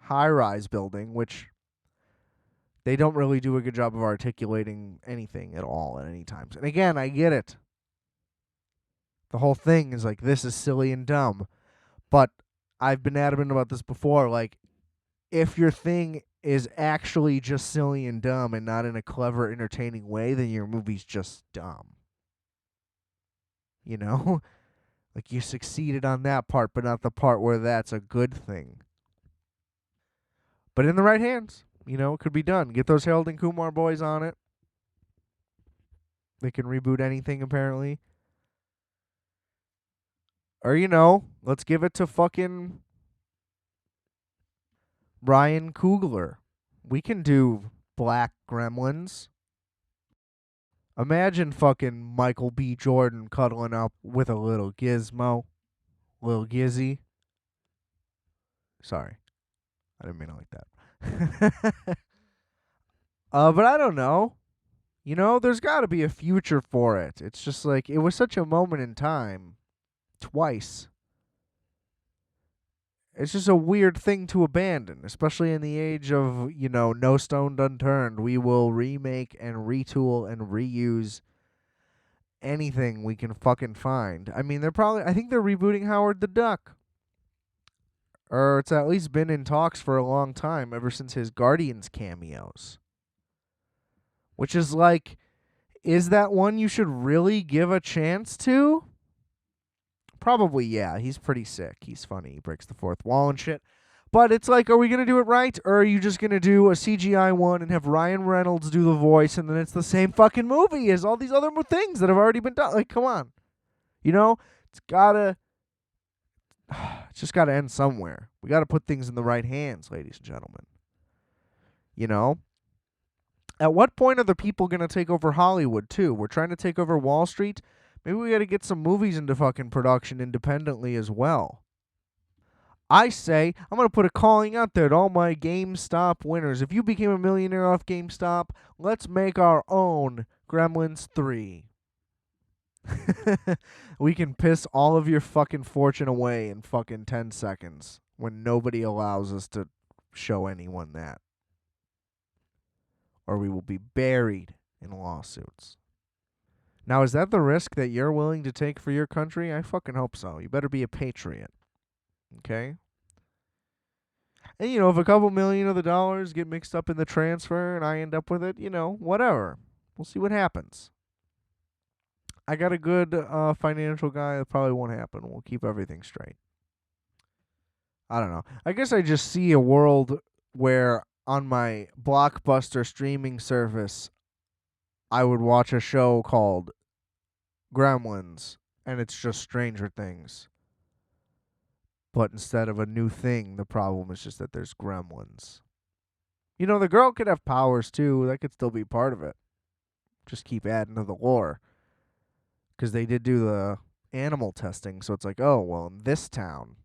Speaker 1: high-rise building, which they don't really do a good job of articulating anything at all at any times. And again, I get it. The whole thing is this is silly and dumb. But I've been adamant about this before. If your thing is actually just silly and dumb and not in a clever, entertaining way, then your movie's just dumb. You succeeded on that part, but not the part where that's a good thing. But in the right hands, it could be done. Get those Harold and Kumar boys on it. They can reboot anything, apparently. Or, let's give it to fucking Ryan Coogler. We can do Black Gremlins. Imagine fucking Michael B. Jordan cuddling up with a little Gizmo. Little Gizzy. Sorry. I didn't mean it like that. But I don't know. You know, there's got to be a future for it. It's just like, it was such a moment in time. Twice. It's just a weird thing to abandon, especially in the age of, no stone unturned. We will remake and retool and reuse anything we can fucking find. I mean, I think they're rebooting Howard the Duck. Or it's at least been in talks for a long time, ever since his Guardians cameos. Which is like, is that one you should really give a chance to? Probably, yeah. He's pretty sick. He's funny. He breaks the fourth wall and shit. But it's like, are we going to do it right? Or are you just going to do a CGI one and have Ryan Reynolds do the voice, and then it's the same fucking movie as all these other things that have already been done? Like, come on. It's gotta... It's just gotta end somewhere. We gotta put things in the right hands, ladies and gentlemen. At what point are the people going to take over Hollywood, too? We're trying to take over Wall Street. Maybe we got to get some movies into fucking production independently as well. I say, I'm going to put a calling out there to all my GameStop winners. If you became a millionaire off GameStop, let's make our own Gremlins 3. We can piss all of your fucking fortune away in fucking 10 seconds when nobody allows us to show anyone that. Or we will be buried in lawsuits. Now, is that the risk that you're willing to take for your country? I fucking hope so. You better be a patriot. Okay? And, if a couple million of the dollars get mixed up in the transfer and I end up with it, whatever. We'll see what happens. I got a good financial guy. That probably won't happen. We'll keep everything straight. I don't know. I guess I just see a world where on my Blockbuster streaming service, I would watch a show called Gremlins, and it's just Stranger Things. But instead of a new thing, the problem is just that there's gremlins. The girl could have powers too. That could still be part of it. Just keep adding to the lore. Because they did do the animal testing, so it's like, oh, well, in this town,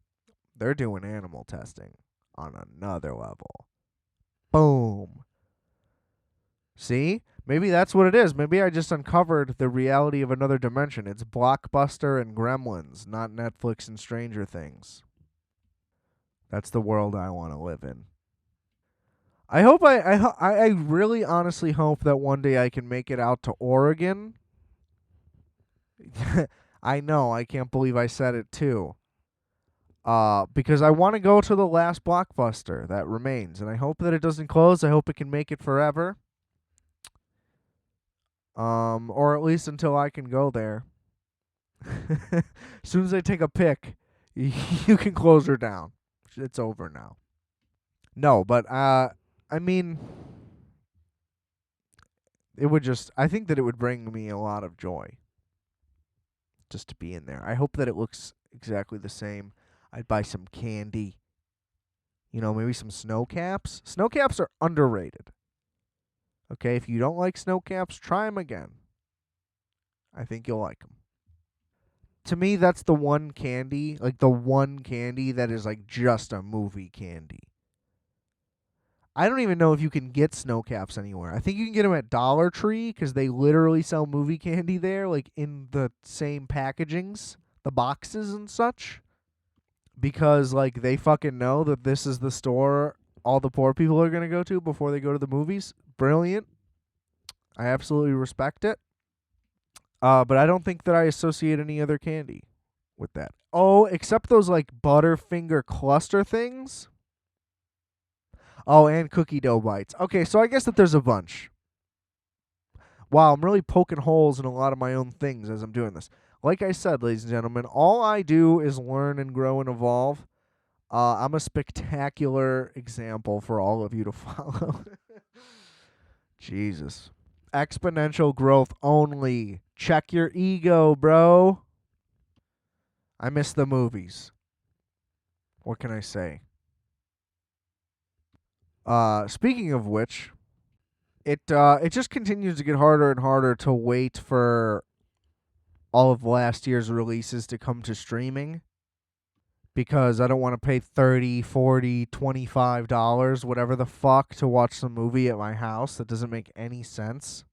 Speaker 1: they're doing animal testing on another level. Boom. See? Maybe that's what it is. Maybe I just uncovered the reality of another dimension. It's Blockbuster and Gremlins, not Netflix and Stranger Things. That's the world I want to live in. I hope I really honestly hope that one day I can make it out to Oregon. I know, I can't believe I said it too. Because I want to go to the last Blockbuster that remains, and I hope that it doesn't close. I hope it can make it forever. Or at least until I can go there. As soon as I take a pic, you can close her down. It's over now. No, but I mean, I think that it would bring me a lot of joy just to be in there. I hope that it looks exactly the same. I'd buy some candy. Maybe some snow caps. Snow caps are underrated. Okay, if you don't like snow caps, try them again. I think you'll like them. To me, that's the one candy, that is like just a movie candy. I don't even know if you can get snow caps anywhere. I think you can get them at Dollar Tree because they literally sell movie candy there, like in the same packagings, the boxes and such. Because like they fucking know that this is the store all the poor people are going to go to before they go to the movies. Brilliant. I absolutely respect it. But I don't think that I associate any other candy with that. Oh, except those like Butterfinger cluster things. Oh, and cookie dough bites. Okay, so I guess that there's a bunch. Wow, I'm really poking holes in a lot of my own things as I'm doing this. Like I said, ladies and gentlemen, all I do is learn and grow and evolve. I'm a spectacular example for all of you to follow. Jesus. Exponential growth only. Check your ego, bro. I miss the movies. What can I say? Speaking of which, it just continues to get harder and harder to wait for all of last year's releases to come to streaming. Because I don't want to pay $30, $40, $25, whatever the fuck, to watch some movie at my house. That doesn't make any sense.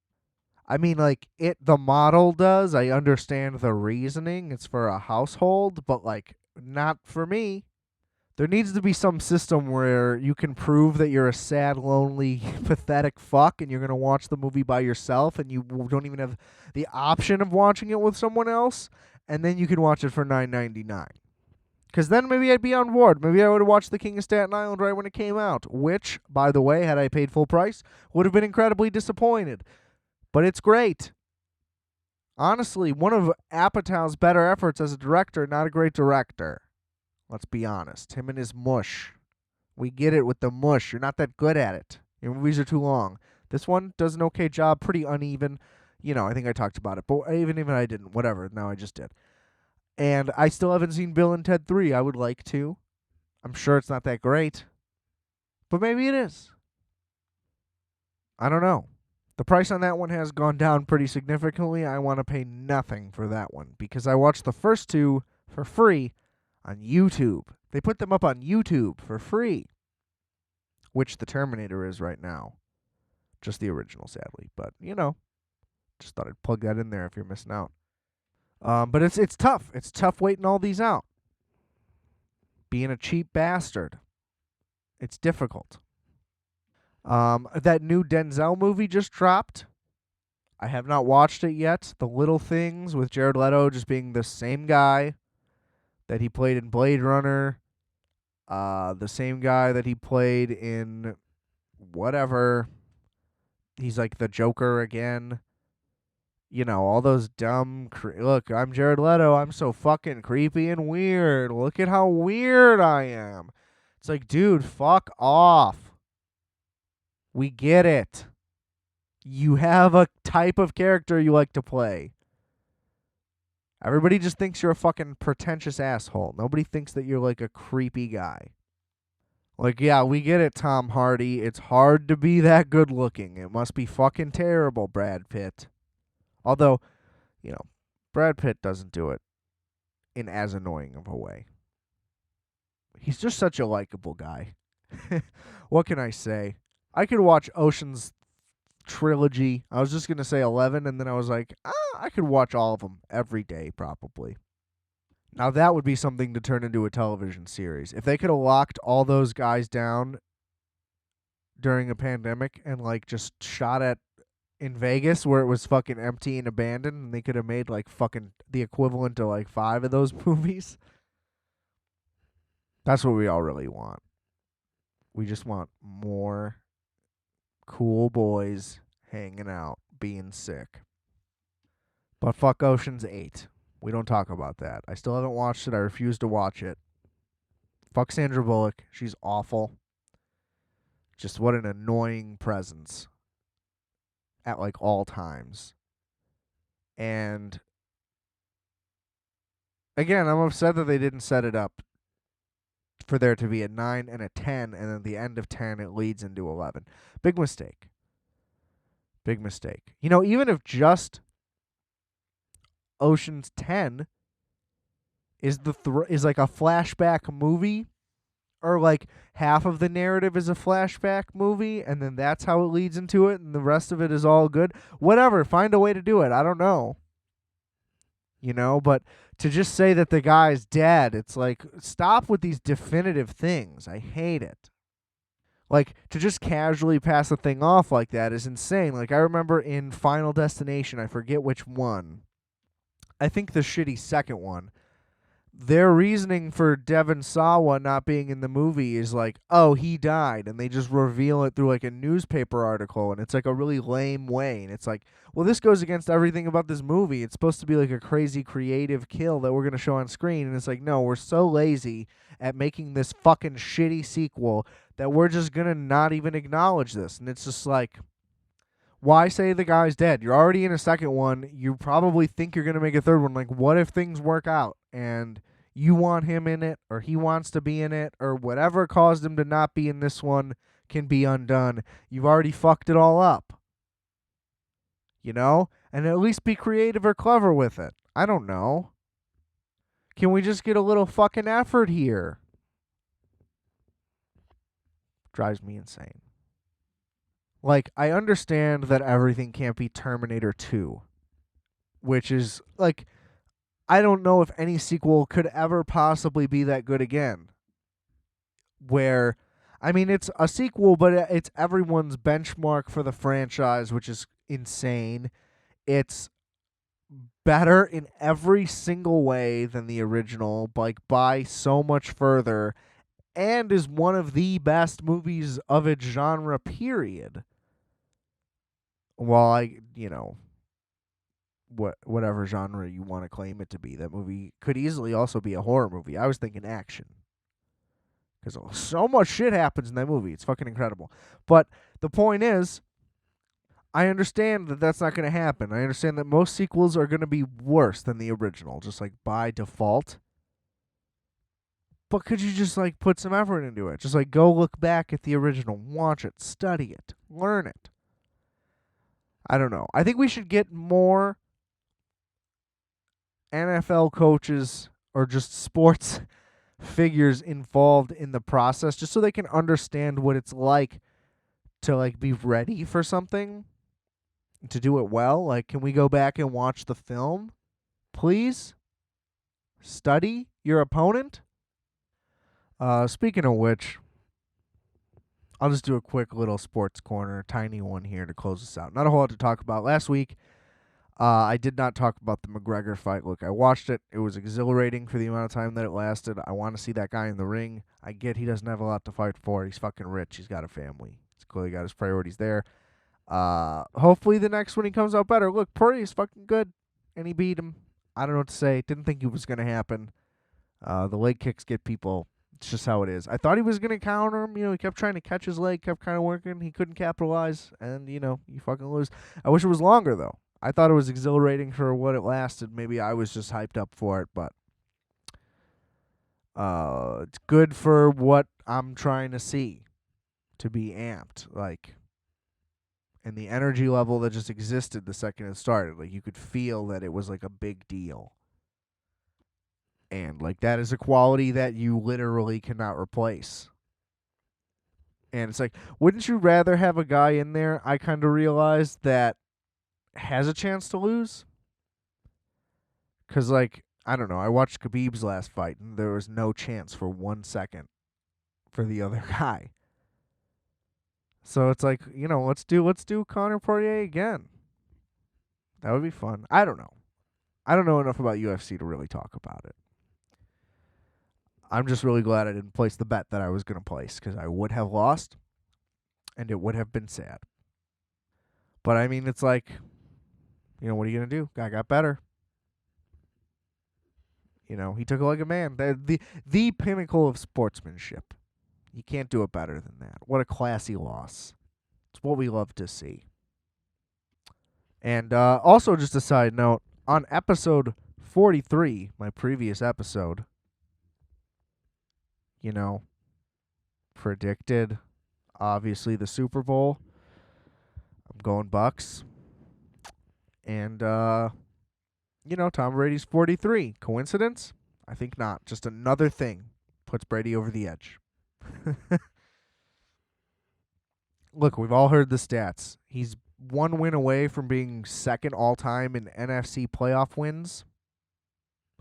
Speaker 1: I mean, like, the model does. I understand the reasoning. It's for a household, but, like, not for me. There needs to be some system where you can prove that you're a sad, lonely, pathetic fuck and you're going to watch the movie by yourself and you don't even have the option of watching it with someone else, and then you can watch it for $9.99. Because then maybe I'd be on board. Maybe I would have watched The King of Staten Island right when it came out, which, by the way, had I paid full price, would have been incredibly disappointed. But it's great. Honestly, one of Apatow's better efforts as a director, not a great director. Let's be honest. Him and his mush. We get it with the mush. You're not that good at it. Your movies are too long. This one does an okay job, pretty uneven. I think I talked about it, but even I didn't. Whatever. Now I just did. And I still haven't seen Bill and Ted 3. I would like to. I'm sure it's not that great. But maybe it is. I don't know. The price on that one has gone down pretty significantly. I want to pay nothing for that one because I watched the first two for free on YouTube. They put them up on YouTube for free, which The Terminator is right now. Just the original, sadly. But, just thought I'd plug that in there if you're missing out. But it's tough. It's tough waiting all these out. Being a cheap bastard. It's difficult. That new Denzel movie just dropped. I have not watched it yet. The Little Things, with Jared Leto just being the same guy that he played in Blade Runner. The same guy that he played in whatever. He's like the Joker again. All those dumb... Look, I'm Jared Leto. I'm so fucking creepy and weird. Look at how weird I am. It's like, dude, fuck off. We get it. You have a type of character you like to play. Everybody just thinks you're a fucking pretentious asshole. Nobody thinks that you're like a creepy guy. Like, yeah, we get it, Tom Hardy. It's hard to be that good looking. It must be fucking terrible, Brad Pitt. Although, Brad Pitt doesn't do it in as annoying of a way. He's just such a likable guy. What can I say? I could watch Ocean's trilogy. I was just going to say 11, and then I was like, I could watch all of them every day, probably. Now, that would be something to turn into a television series. If they could have locked all those guys down during a pandemic and, just shot at in Vegas where it was fucking empty and abandoned, and they could have made, fucking the equivalent to, 5 of those movies. That's what we all really want. We just want more cool boys hanging out, being sick. But fuck Ocean's 8. We don't talk about that. I still haven't watched it. I refuse to watch it. Fuck Sandra Bullock. She's awful. Just what an annoying presence at all times. And again, I'm upset that they didn't set it up for there to be a 9 and a 10, and at the end of 10 it leads into 11. Big mistake. Big mistake. Even if just Ocean's 10 is is like a flashback movie, or half of the narrative is a flashback movie, and then that's how it leads into it, and the rest of it is all good. Whatever, find a way to do it. I don't know. But to just say that the guy's dead, it's like, stop with these definitive things. I hate it. To just casually pass a thing off like that is insane. I remember in Final Destination, I forget which one. I think the shitty second one. Their reasoning for Devon Sawa not being in the movie is oh, he died, and they just reveal it through a newspaper article, and it's a really lame way, and it's well, this goes against everything about this movie. It's supposed to be a crazy creative kill that we're going to show on screen, and it's no, we're so lazy at making this fucking shitty sequel that we're just going to not even acknowledge this, and it's just why say the guy's dead? You're already in a second one. You probably think you're going to make a third one. What if things work out and you want him in it, or he wants to be in it, or whatever caused him to not be in this one can be undone? You've already fucked it all up. And at least be creative or clever with it. I don't know. Can we just get a little fucking effort here? Drives me insane. Like, I understand that everything can't be Terminator 2, which is, like, I don't know if any sequel could ever possibly be that good again. Where, I mean, it's a sequel, but it's everyone's benchmark for the franchise, which is insane. It's better in every single way than the original, like by so much further, and is one of the best movies of its genre, period. While whatever genre you want to claim it to be, that movie could easily also be a horror movie. I was thinking action because so much shit happens in that movie. It's fucking incredible. But the point is, I understand that that's not going to happen. I understand that most sequels are going to be worse than the original, just like by default. But could you just like put some effort into it? Just like go look back at the original, watch it, study it, learn it. I don't know. I think we should get more NFL coaches or just sports figures involved in the process just so they can understand what it's like to like be ready for something, to do it well. Like, can we go back and watch the film, please? Study your opponent. Speaking of which, I'll just do a quick little sports corner, tiny one here to close this out. Not a whole lot to talk about. Last week, I did not talk about the McGregor fight. Look, I watched it. It was exhilarating for the amount of time that it lasted. I want to see that guy in the ring. I get he doesn't have a lot to fight for. He's fucking rich. He's got a family. He's clearly got his priorities there. Hopefully the next one he comes out better. Look, Poirier's fucking good, and he beat him. I don't know what to say. Didn't think it was going to happen. The leg kicks get people. It's just how it is. I thought he was going to counter him. He kept trying to catch his leg, kept kind of working. He couldn't capitalize, and, you fucking lose. I wish it was longer, though. I thought it was exhilarating for what it lasted. Maybe I was just hyped up for it, but it's good for what I'm trying to see, to be amped. Like, and the energy level that just existed the second it started. Like, you could feel that it was like a big deal. And like that is a quality that you literally cannot replace. And it's like, wouldn't you rather have a guy in there, I kind of realized, that has a chance to lose? Because, like, I don't know. I watched Khabib's last fight, and there was no chance for 1 second for the other guy. So it's like, let's do Conor Poirier again. That would be fun. I don't know. I don't know enough about UFC to really talk about it. I'm just really glad I didn't place the bet that I was going to place, because I would have lost, and it would have been sad. But I mean, it's like, what are you going to do? Guy got better. He took it like a man. The pinnacle of sportsmanship. You can't do it better than that. What a classy loss. It's what we love to see. And also, just a side note, on episode 43, my previous episode, predicted, obviously, the Super Bowl. I'm going Bucks. And, Tom Brady's 43. Coincidence? I think not. Just another thing puts Brady over the edge. Look, we've all heard the stats. He's one win away from being second all-time in NFC playoff wins.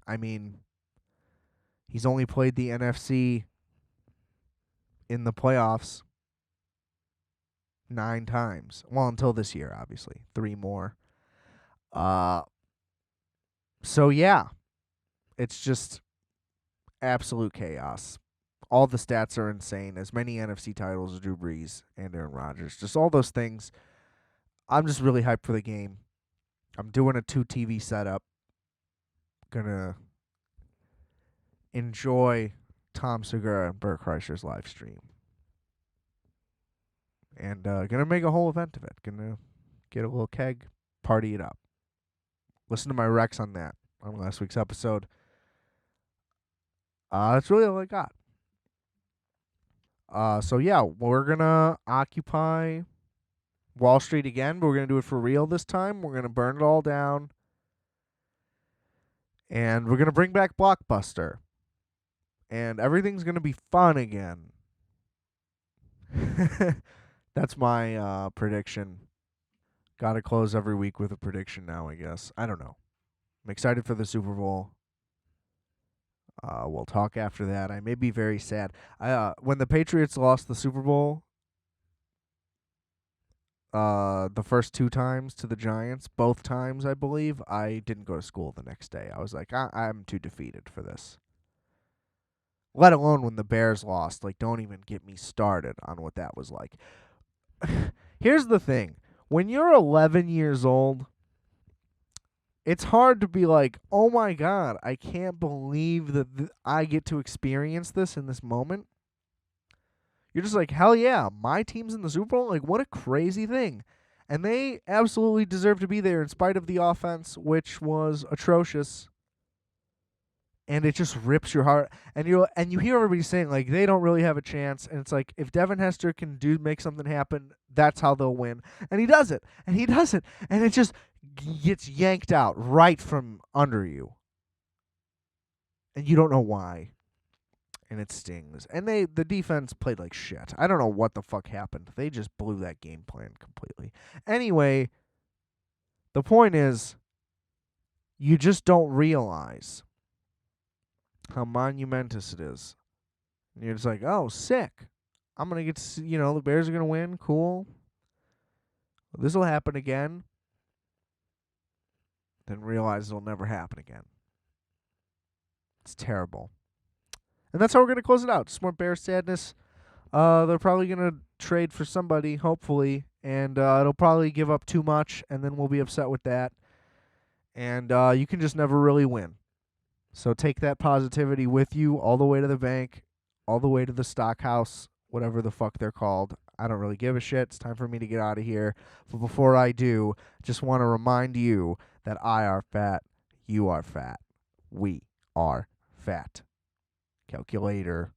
Speaker 1: I mean, he's only played the NFC in the playoffs 9 times. Well, until this year, obviously. 3 more. So, yeah. It's just absolute chaos. All the stats are insane. As many NFC titles as Drew Brees and Aaron Rodgers. Just all those things. I'm just really hyped for the game. I'm doing a 2 TV setup. Gonna enjoy Tom Segura and Bert Kreischer's live stream. And gonna make a whole event of it. Gonna get a little keg, party it up. Listen to my Rex on that on last week's episode. That's really all I got. So yeah, we're gonna occupy Wall Street again, but we're gonna do it for real this time. We're gonna burn it all down. And we're gonna bring back Blockbuster. And everything's gonna be fun again. That's my prediction. Got to close every week with a prediction now, I guess. I don't know. I'm excited for the Super Bowl. We'll talk after that. I may be very sad. When the Patriots lost the Super Bowl, the first 2 times to the Giants, both times I believe, I didn't go to school the next day. I was like, I'm too defeated for this. Let alone when the Bears lost. Like, don't even get me started on what that was like. Here's the thing. When you're 11 years old, it's hard to be like, oh my God, I can't believe that I get to experience this in this moment. You're just like, hell yeah, my team's in the Super Bowl? Like, what a crazy thing. And they absolutely deserve to be there in spite of the offense, which was atrocious. And it just rips your heart. And you hear everybody saying, like, they don't really have a chance. And it's like, if Devin Hester can make something happen, that's how they'll win. And he does it. And he does it. And it just gets yanked out right from under you. And you don't know why. And it stings. And the defense played like shit. I don't know what the fuck happened. They just blew that game plan completely. Anyway, the point is, you just don't realize how monumentous it is. And you're just like, oh, sick. I'm going to get to see, the Bears are going to win. Cool. This will happen again. Then realize it'll never happen again. It's terrible. And that's how we're going to close it out. Just more Bears sadness. They're probably going to trade for somebody, hopefully. And it'll probably give up too much, and then we'll be upset with that. And you can just never really win. So take that positivity with you all the way to the bank, all the way to the stock house, whatever the fuck they're called. I don't really give a shit. It's time for me to get out of here. But before I do, just want to remind you that I are fat, you are fat, we are fat. Calculator.